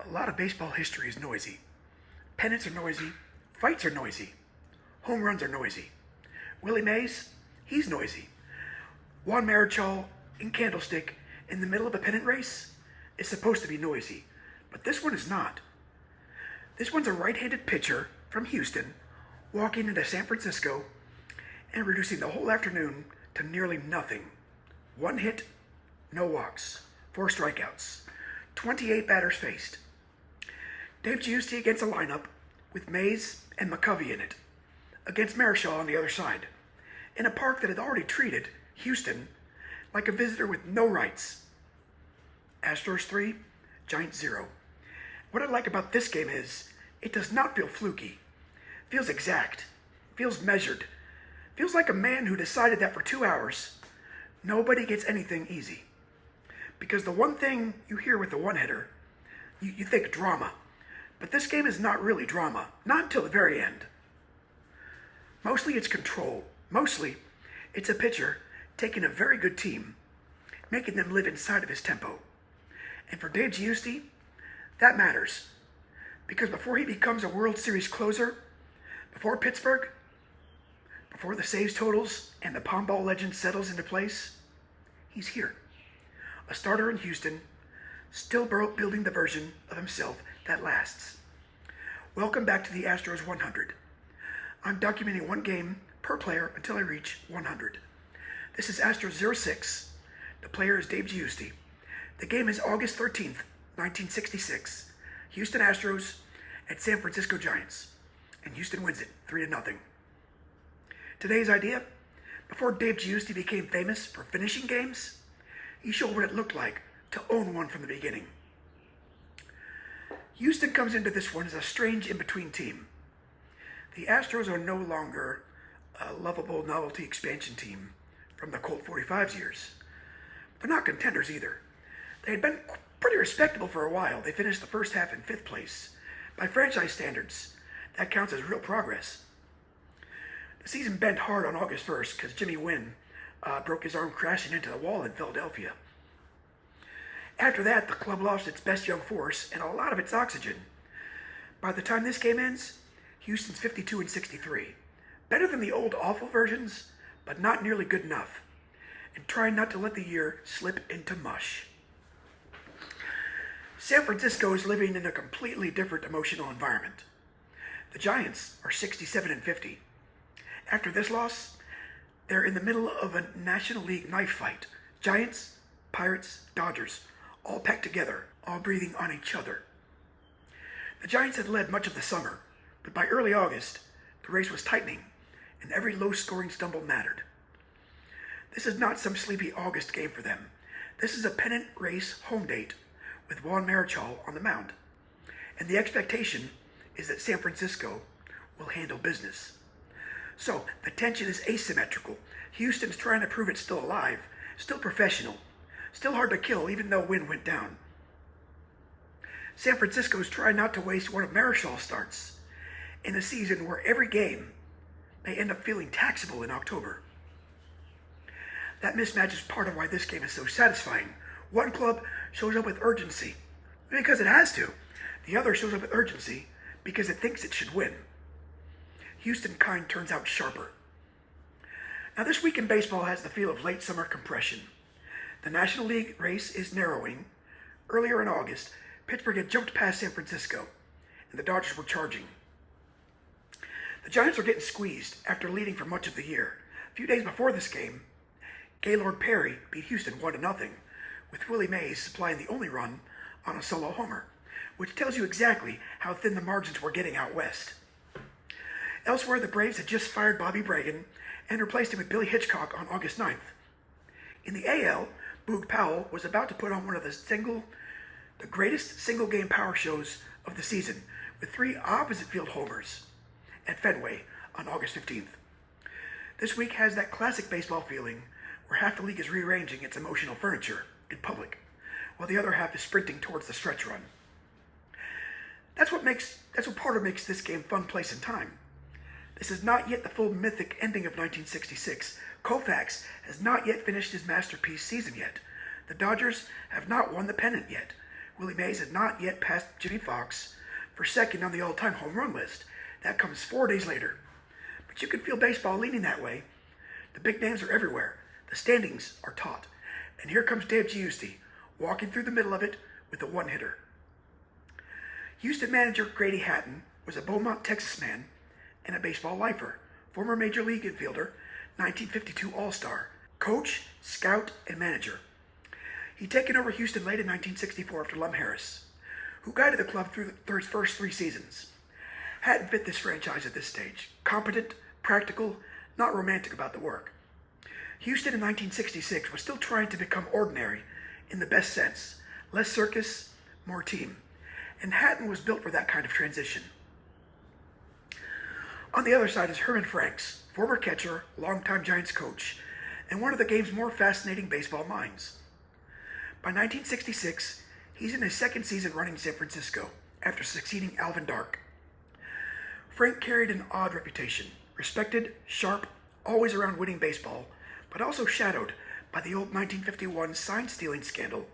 A lot of baseball history is noisy. Pennants are noisy. Fights are noisy. Home runs are noisy. Willie Mays, he's noisy. Juan Marichal in Candlestick in the middle of a pennant race is supposed to be noisy, but this one is not. This one's a right-handed pitcher from Houston walking into San Francisco and reducing the whole afternoon to nearly nothing. 1 hit, no walks, 4 strikeouts, 28 batters faced. Dave Giusti against a lineup with Mays and McCovey in it, against Marichal on the other side, in a park that had already treated Houston like a visitor with no rights. Astros 3, Giants 0. What I like about this game is it does not feel fluky. It feels exact. It feels measured. It feels like a man who decided that for 2 hours, nobody gets anything easy. Because the one thing you hear with the one-hitter, you think drama. But this game is not really drama. Not until the very end. Mostly it's control. Mostly it's a pitcher taking a very good team, making them live inside of his tempo. And for Dave Giusti, that matters. Because before he becomes a World Series closer, before Pittsburgh, before the saves totals and the Palm Ball legend settles into place, he's here. A starter in Houston, still building the version of himself that lasts. Welcome back to the Astros 100. I'm documenting one game per player until I reach 100. This is Astros 06. The player is Dave Giusti. The game is August 13th, 1966. Houston Astros at San Francisco Giants. And Houston wins it 3-0. Today's idea: before Dave Giusti became famous for finishing games, he showed what it looked like to own one from the beginning. Houston comes into this one as a strange in-between team. The Astros are no longer a lovable novelty expansion team from the Colt 45's years. They're not contenders either. They had been pretty respectable for a while. They finished the first half in 5th place. By franchise standards, that counts as real progress. The season bent hard on August 1st because Jimmy Wynn broke his arm crashing into the wall in Philadelphia. After that, the club lost its best young force and a lot of its oxygen. By the time this game ends, Houston's 52-63. Better than the old awful versions, but not nearly good enough. And trying not to let the year slip into mush. San Francisco is living in a completely different emotional environment. The Giants are 67-50. After this loss, they're in the middle of a National League knife fight. Giants, Pirates, Dodgers, all packed together, all breathing on each other. The Giants had led much of the summer, but by early August, the race was tightening, and every low-scoring stumble mattered. This is not some sleepy August game for them. This is a pennant race home date with Juan Marichal on the mound. And the expectation is that San Francisco will handle business. So, the tension is asymmetrical. Houston's trying to prove it's still alive, still professional, still hard to kill even though Wynn went down. San Francisco's trying not to waste one of Marichal's starts in a season where every game may end up feeling taxable in October. That mismatch is part of why this game is so satisfying. One club shows up with urgency because it has to. The other shows up with urgency because it thinks it should win. Houston kind turns out sharper. Now this week in baseball has the feel of late summer compression. The National League race is narrowing. Earlier in August, Pittsburgh had jumped past San Francisco, and the Dodgers were charging. The Giants were getting squeezed after leading for much of the year. A few days before this game, Gaylord Perry beat Houston 1-0, with Willie Mays supplying the only run on a solo homer, which tells you exactly how thin the margins were getting out west. Elsewhere, the Braves had just fired Bobby Bragan and replaced him with Billy Hitchcock on August 9th. In the AL, Boog Powell was about to put on one of the greatest single-game power shows of the season, with 3 opposite field homers at Fenway on August 15th. This week has that classic baseball feeling where half the league is rearranging its emotional furniture in public, while the other half is sprinting towards the stretch run. That's what part of makes this game fun place and time. This is not yet the full mythic ending of 1966. Koufax has not yet finished his masterpiece season yet. The Dodgers have not won the pennant yet. Willie Mays had not yet passed Jimmy Fox for second on the all-time home run list. That comes 4 days later. But you can feel baseball leaning that way. The big names are everywhere. The standings are taut. And here comes Dave Giusti, walking through the middle of it with a one-hitter. Houston manager Grady Hatton was a Beaumont, Texas man and a baseball lifer, former Major League infielder, 1952 All-Star, coach, scout, and manager. He'd taken over Houston late in 1964 after Lum Harris, who guided the club through the first 3 seasons. Hatton fit this franchise at this stage. Competent, practical, not romantic about the work. Houston in 1966 was still trying to become ordinary in the best sense. Less circus, more team. And Hatton was built for that kind of transition. On the other side is Herman Franks, former catcher, longtime Giants coach, and one of the game's more fascinating baseball minds. By 1966, he's in his second season running San Francisco after succeeding Alvin Dark. Frank carried an odd reputation, respected, sharp, always around winning baseball, but also shadowed by the old 1951 sign-stealing scandal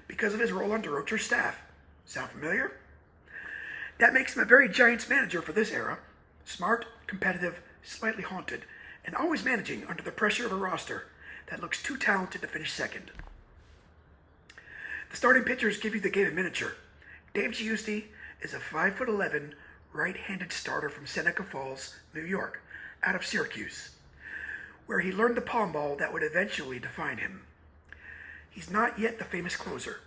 because of his role on DeRocher's staff. Sound familiar? That makes him a very Giants manager for this era. Smart, competitive, slightly haunted, and always managing under the pressure of a roster that looks too talented to finish second. The starting pitchers give you the game in miniature. Dave Giusti is a 5'11", right-handed starter from Seneca Falls, New York, out of Syracuse, where he learned the palm ball that would eventually define him. He's not yet the famous closer.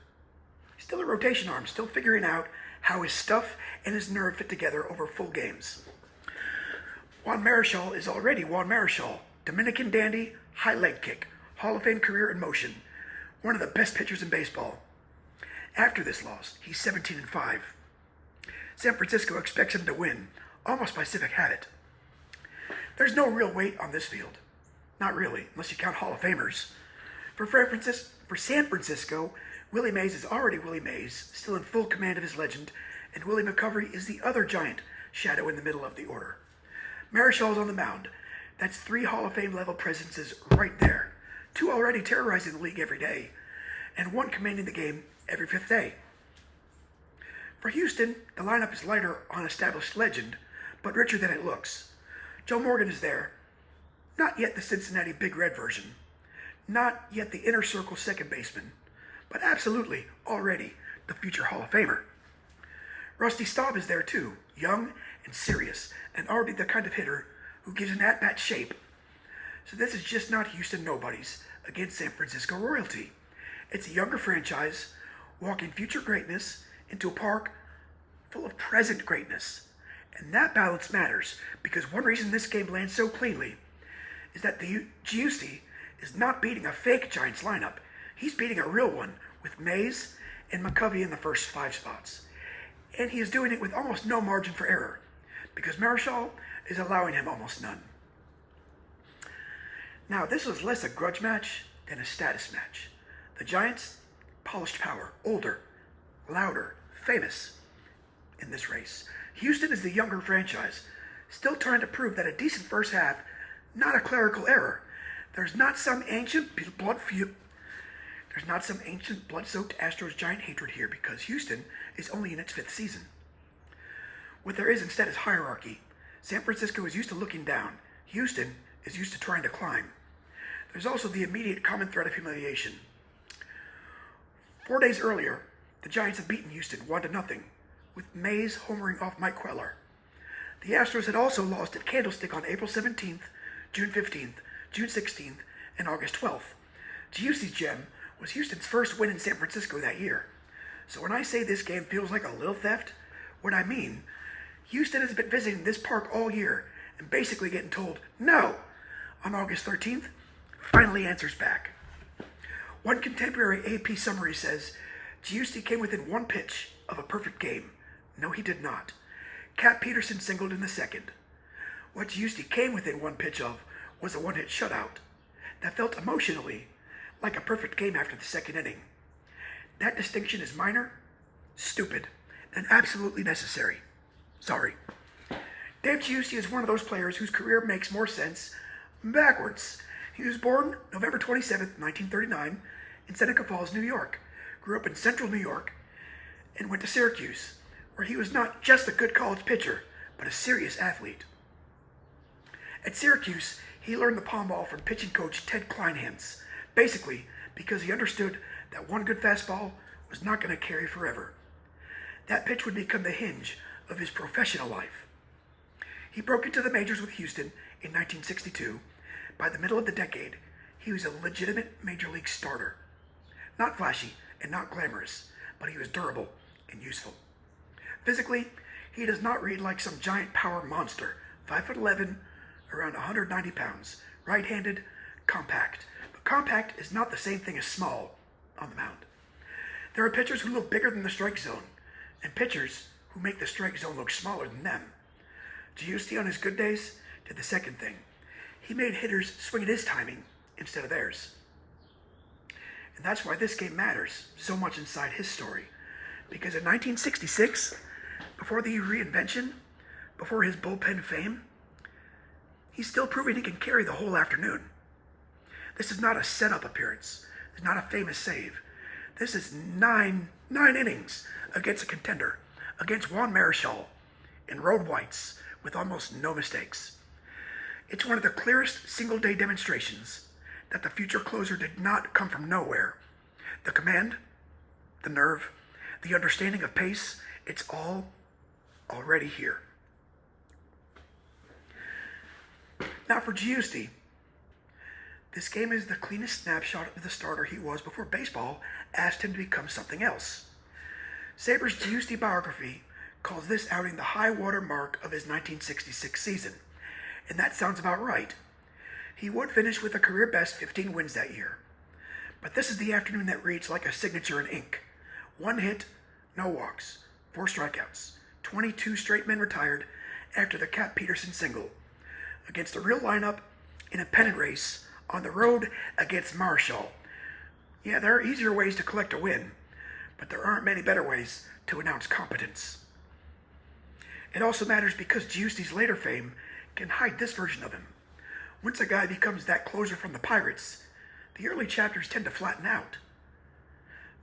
Still a rotation arm, still figuring out how his stuff and his nerve fit together over full games. Juan Marichal is already Juan Marichal, Dominican dandy, high leg kick, Hall of Fame career in motion, one of the best pitchers in baseball. After this loss, he's 17-5. San Francisco expects him to win, almost by civic habit. There's no real weight on this field. Not really, unless you count Hall of Famers. For San Francisco, Willie Mays is already Willie Mays, still in full command of his legend, and Willie McCovey is the other giant shadow in the middle of the order. Marichal's on the mound. That's 3 Hall of Fame level presences right there. 2 already terrorizing the league every day, and 1 commanding the game every 5th day. For Houston, the lineup is lighter on established legend, but richer than it looks. Joe Morgan is there. Not yet the Cincinnati Big Red version. Not yet the inner circle second baseman, but absolutely already the future Hall of Famer. Rusty Staub is there too, young and serious, and already the kind of hitter who gives an at-bat shape. So this is just not Houston nobodies against San Francisco royalty. It's a younger franchise walking future greatness into a park full of present greatness. And that balance matters, because one reason this game lands so cleanly is that the Giusti is not beating a fake Giants lineup. He's beating a real one with Mays and McCovey in the first 5 spots. And he is doing it with almost no margin for error, because Marichal is allowing him almost none. Now, this was less a grudge match than a status match. The Giants, polished power, older, louder, famous in this race. Houston is the younger franchise, still trying to prove that a decent first half, not a clerical error. There's not some ancient blood-soaked Astros Giant hatred here, because Houston is only in its 5th season. What there is instead is hierarchy. San Francisco is used to looking down. Houston is used to trying to climb. There's also the immediate common threat of humiliation. 4 days earlier, the Giants had beaten Houston 1-0, with Mays homering off Mike Queller. The Astros had also lost at Candlestick on April 17th, June 15th, June 16th, and August 12th. Giusti's gem was Houston's first win in San Francisco that year. So when I say this game feels like a little theft, what I mean, Houston has been visiting this park all year and basically getting told no. On August 13th, finally answers back. One contemporary AP summary says, Giusti came within 1 pitch of a perfect game. No, he did not. Cap Peterson singled in the second. What Giusti came within 1 pitch of was a 1-hit shutout that felt emotionally like a perfect game after the second inning. That distinction is minor, stupid, and absolutely necessary. Sorry. Dave Giusti is one of those players whose career makes more sense backwards. He was born November 27th, 1939, in Seneca Falls, New York. Grew up in central New York. and went to Syracuse, where he was not just a good college pitcher, but a serious athlete. At Syracuse, he learned the palm ball from pitching coach Ted Kleinhans, basically because he understood that one good fastball was not going to carry forever. That pitch would become the hinge of his professional life. He broke into the majors with Houston in 1962. By the middle of the decade, he was a legitimate major league starter. Not flashy and not glamorous, but he was durable and useful. Physically, he does not read like some giant power monster, 5'11", around 190 pounds, right-handed, compact. But compact is not the same thing as small on the mound. There are pitchers who look bigger than the strike zone, and pitchers who make the strike zone look smaller than them. Giusti, on his good days, did the second thing. He made hitters swing at his timing instead of theirs. And that's why this game matters so much inside his story. Because in 1966, before the reinvention, before his bullpen fame, he's still proving he can carry the whole afternoon. This is not a setup appearance. It's not a famous save. This is nine innings against a contender, against Juan Marichal in road whites with almost no mistakes. It's one of the clearest single-day demonstrations that the future closer did not come from nowhere. The command, the nerve, the understanding of pace, it's all already here. Now for Giusti, this game is the cleanest snapshot of the starter he was before baseball asked him to become something else. Sabres' Giusti biography calls this outing the high water mark of his 1966 season, and that sounds about right. He would finish with a career-best 15 wins that year. But this is the afternoon that reads like a signature in ink. 1 hit, no walks, 4 strikeouts, 22 straight men retired after the Cap Peterson single, against a real lineup in a pennant race on the road against Marichal. Yeah, there are easier ways to collect a win, but there aren't many better ways to announce competence. It also matters because Giusti's later fame can hide this version of him. Once a guy becomes that closer from the Pirates, the early chapters tend to flatten out.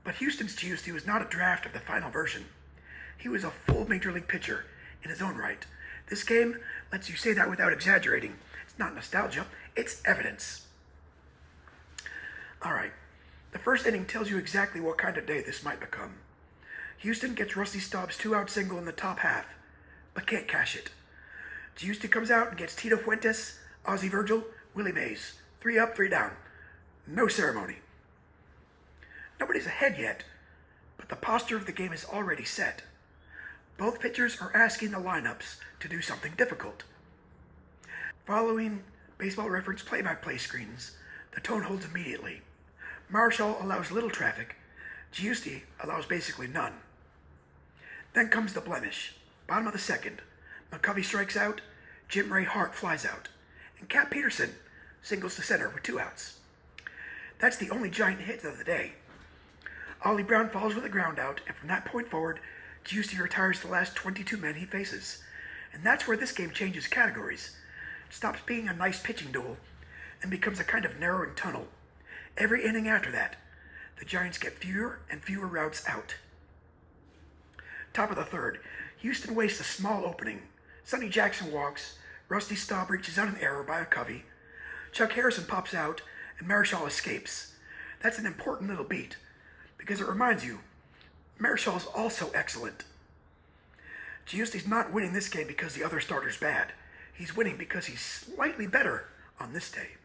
But Houston's Giusti was not a draft of the final version. He was a full major league pitcher in his own right. This game lets you say that without exaggerating. It's not nostalgia, it's evidence. Alright, the first inning tells you exactly what kind of day this might become. Houston gets Rusty Staub's 2-out single in the top half, but can't cash it. Giusti comes out and gets Tito Fuentes, Ozzie Virgil, Willie Mays. 3 up, 3 down. No ceremony. Nobody's ahead yet, but the posture of the game is already set. Both pitchers are asking the lineups to do something difficult. Following Baseball Reference play-by-play screens, the tone holds immediately. Marichal allows little traffic. Giusti allows basically none. Then comes the blemish. Bottom of the second. McCovey strikes out, Jim Ray Hart flies out, and Cap Peterson singles to center with 2 outs. That's the only giant hit of the day. Ollie Brown falls with a ground out, and from that point forward, Giusti retires the last 22 men he faces. And that's where this game changes categories. It stops being a nice pitching duel and becomes a kind of narrowing tunnel. Every inning after that, the Giants get fewer and fewer routes out. Top of the third, Houston wastes a small opening. Sonny Jackson walks, Rusty Staub reaches out an error by a Covey, Chuck Harrison pops out, and Marichal escapes. That's an important little beat, because it reminds you, Marichal is also excellent. Giusti's not winning this game because the other starter's bad. He's winning because he's slightly better on this day.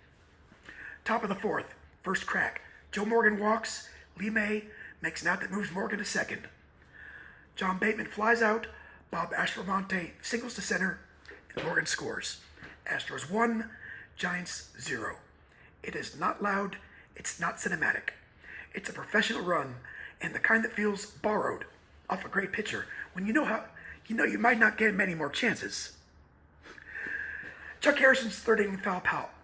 Top of the fourth, first crack. Joe Morgan walks, Lee May makes an out that moves Morgan to second. John Bateman flies out, Bob Aspromonte singles to center, and Morgan scores. Astros 1, Giants 0. It is not loud, it's not cinematic. It's a professional run, and the kind that feels borrowed off a great pitcher when you know you might not get many more chances. Chuck Harrison's third inning foul pop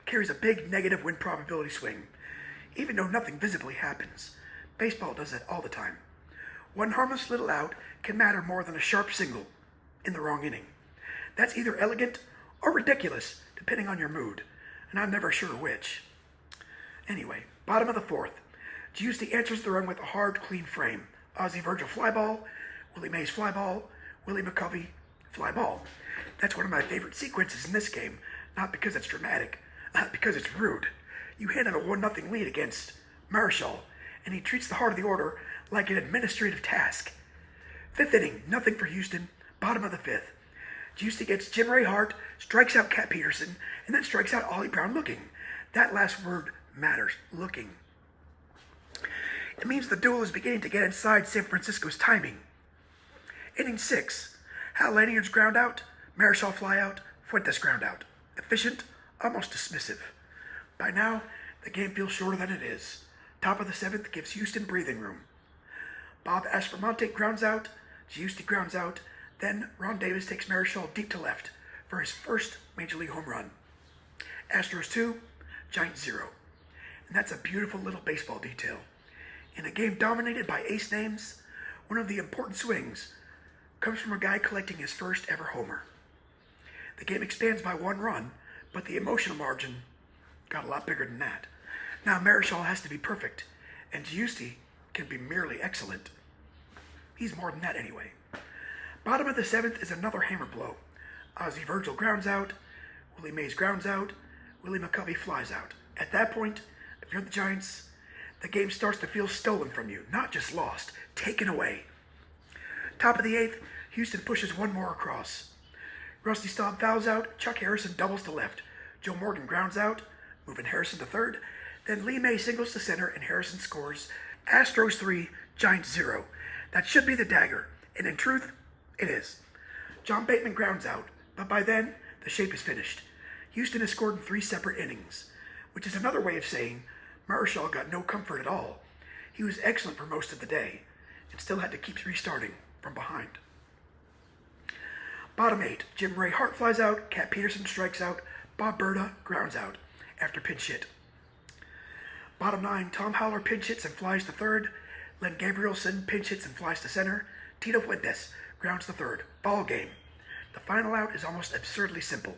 carries a big negative win probability swing, even though nothing visibly happens. Baseball does that all the time. One harmless little out can matter more than a sharp single in the wrong inning. That's either elegant or ridiculous, depending on your mood, and I'm never sure which. Anyway, bottom of the fourth. Giusti answers the run with a hard, clean frame. Ozzie Virgil fly ball, Willie Mays fly ball, Willie McCovey fly ball. That's one of my favorite sequences in this game, not because it's dramatic, because it's rude. You handed a 1-0 lead against Marichal, and he treats the heart of the order like an administrative task. Fifth inning, nothing for Houston, bottom of the fifth. Giusti gets Jim Ray Hart, strikes out Cat Peterson, and then strikes out Ollie Brown looking. That last word matters, looking. It means the duel is beginning to get inside San Francisco's timing. Inning 6, Hal Lanierd's ground out, Marichal fly out, Fuentes ground out. Efficient, almost dismissive. By now, the game feels shorter than it is. Top of the 7th gives Houston breathing room. Bob Aspromonte grounds out, Giusti grounds out, then Ron Davis takes Marichal deep to left for his first Major League home run. Astros 2, Giants 0. And that's a beautiful little baseball detail. In a game dominated by ace names, one of the important swings comes from a guy collecting his first ever homer. The game expands by 1 run, but the emotional margin got a lot bigger than that. Now Marichal has to be perfect, and Giusti can be merely excellent. He's more than that anyway. Bottom of the 7th is another hammer blow. Ozzie Virgil grounds out, Willie Mays grounds out, Willie McCovey flies out. At that point, if you're the Giants, the game starts to feel stolen from you, not just lost, taken away. Top of the 8th, Houston pushes one more across. Rusty Staub fouls out, Chuck Harrison doubles to left. Joe Morgan grounds out, moving Harrison to third. Then Lee May singles to center and Harrison scores. Astros 3, Giants 0. That should be the dagger, and in truth, it is. John Bateman grounds out, but by then, the shape is finished. Houston has scored in 3 separate innings, which is another way of saying Marichal got no comfort at all. He was excellent for most of the day, and still had to keep restarting from behind. Bottom 8, Jim Ray Hart flies out, Cat Peterson strikes out, Bob Berta grounds out after pinch hit. Bottom 9, Tom Howler pinch hits and flies to third, Len Gabrielson pinch hits and flies to center, Tito Fuentes grounds to third. Ball game. The final out is almost absurdly simple.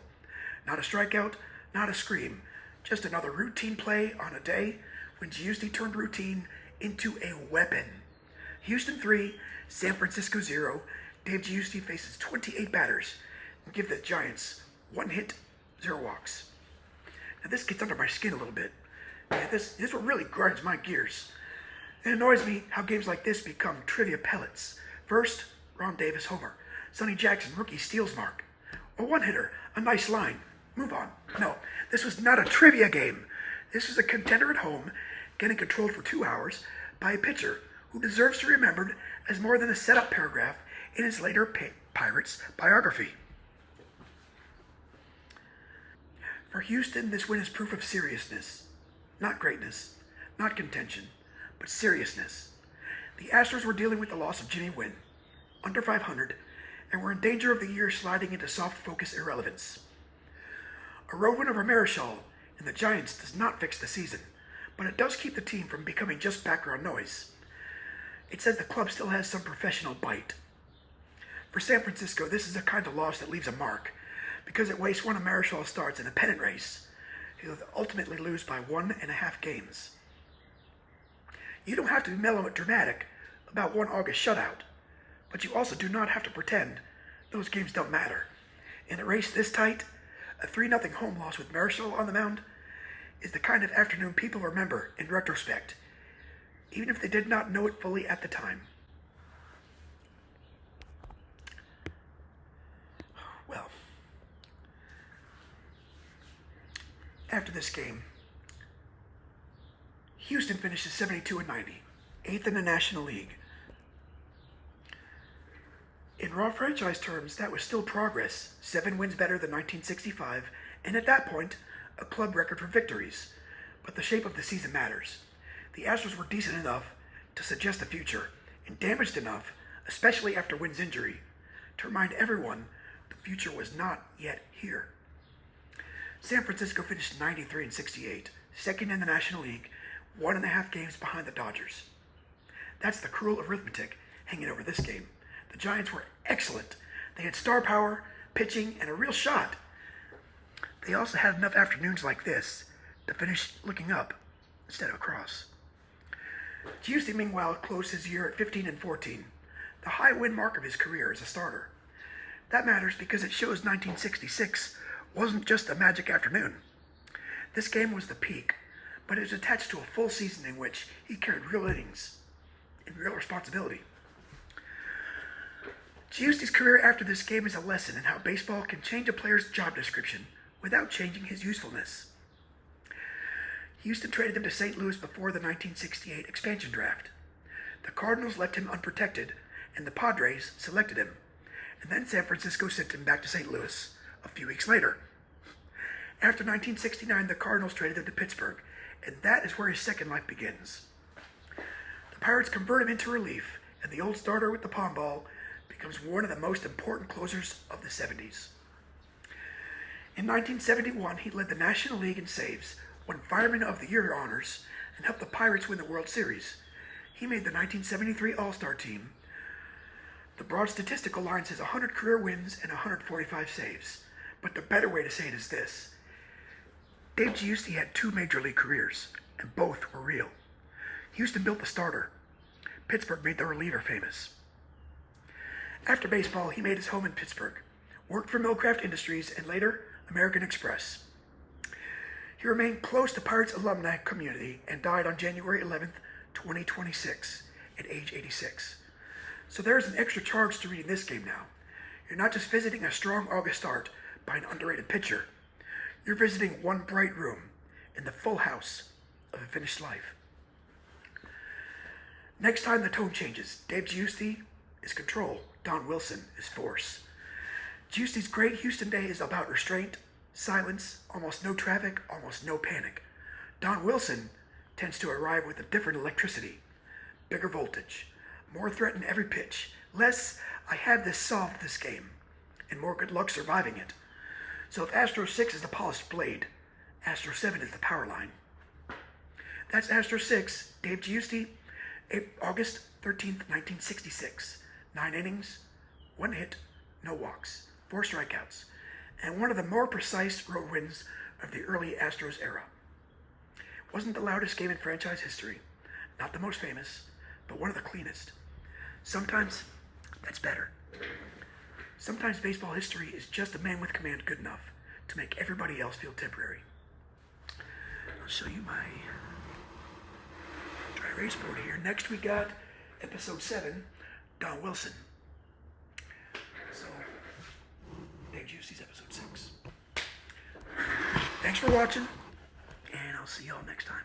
Not a strikeout, not a scream, just another routine play on a day when Giusti turned routine into a weapon. Houston 3, San Francisco 0. Dave Giusti faces 28 batters and give the Giants 1 hit, 0 walks. Now this gets under my skin a little bit. Yeah, this what really grinds my gears. It annoys me how games like this become trivia pellets. First, Ron Davis homer. Sonny Jackson rookie steals mark. A one-hitter, a nice line. Move on. No, this was not a trivia game. This was a contender at home getting controlled for 2 hours by a pitcher who deserves to be remembered as more than a setup paragraph in his later Pirates biography. For Houston, this win is proof of seriousness. Not greatness, not contention, but seriousness. The Astros were dealing with the loss of Jimmy Wynn, under 500, and were in danger of the year sliding into soft focus irrelevance. A road win over Marichal and the Giants does not fix the season, but it does keep the team from becoming just background noise. It says the club still has some professional bite. For San Francisco, this is a kind of loss that leaves a mark, because it wastes one of Marichal's starts in a pennant race. He'll ultimately lose by 1.5 games. You don't have to be melodramatic about one August shutout, but you also do not have to pretend those games don't matter. In a race this tight, a 3-0 home loss with Marichal on the mound is the kind of afternoon people remember in retrospect, even if they did not know it fully at the time. Well, after this game, Houston finishes 72-90, 8th in the National League. In raw franchise terms, that was still progress, 7 wins better than 1965, and at that point, a club record for victories. But the shape of the season matters. The Astros were decent enough to suggest the future, and damaged enough, especially after Wynn's injury, to remind everyone the future was not yet here. San Francisco finished 93-68, second in the National League, 1.5 games behind the Dodgers. That's the cruel arithmetic hanging over this game. The Giants were excellent. They had star power, pitching, and a real shot. They also had enough afternoons like this to finish looking up instead of across. Giusti, meanwhile, closed his year at 15-14, the high win mark of his career as a starter. That matters because it shows 1966 wasn't just a magic afternoon. This game was the peak, but it was attached to a full season in which he carried real innings and real responsibility. Giusti's career after this game is a lesson in how baseball can change a player's job description without changing his usefulness. Houston traded him to St. Louis before the 1968 expansion draft. The Cardinals left him unprotected, and the Padres selected him. And then San Francisco sent him back to St. Louis a few weeks later. After 1969, the Cardinals traded him to Pittsburgh, and that is where his second life begins. The Pirates convert him into relief, and the old starter with the palm ball becomes one of the most important closers of the 70s. In 1971, he led the National League in saves, won Fireman of the Year honors, and helped the Pirates win the World Series. He made the 1973 All-Star team. The broad statistical line says 100 career wins and 145 saves, but the better way to say it is this. Dave Giusti had 2 major league careers, and both were real. Houston built the starter. Pittsburgh made the reliever famous. After baseball, he made his home in Pittsburgh, worked for Millcraft Industries, and later American Express. He remained close to Pirates alumni community and died on January 11th, 2026, at age 86. So there is an extra charge to reading this game now. You're not just visiting a strong August start by an underrated pitcher. You're visiting one bright room in the full house of a finished life. Next time the tone changes. Dave Giusti is control. Don Wilson is force. Giusti's great Houston day is about restraint, silence, almost no traffic, almost no panic. Don Wilson tends to arrive with a different electricity, bigger voltage, more threat in every pitch, less I have this solved this game, and more good luck surviving it. So if Astros 6 is the polished blade, Astros 7 is the power line. That's Astros 6, Dave Giusti, August 13th, 1966. 9 innings, 1 hit, no walks, 4 strikeouts, and one of the more precise road wins of the early Astros era. Wasn't the loudest game in franchise history, not the most famous, but one of the cleanest. Sometimes that's better. Sometimes baseball history is just a man with command good enough to make everybody else feel temporary. I'll show you my dry erase board here. Next we got episode 7, Don Wilson. So, Dave Giusti's episode 6. Thanks for watching, and I'll see y'all next time.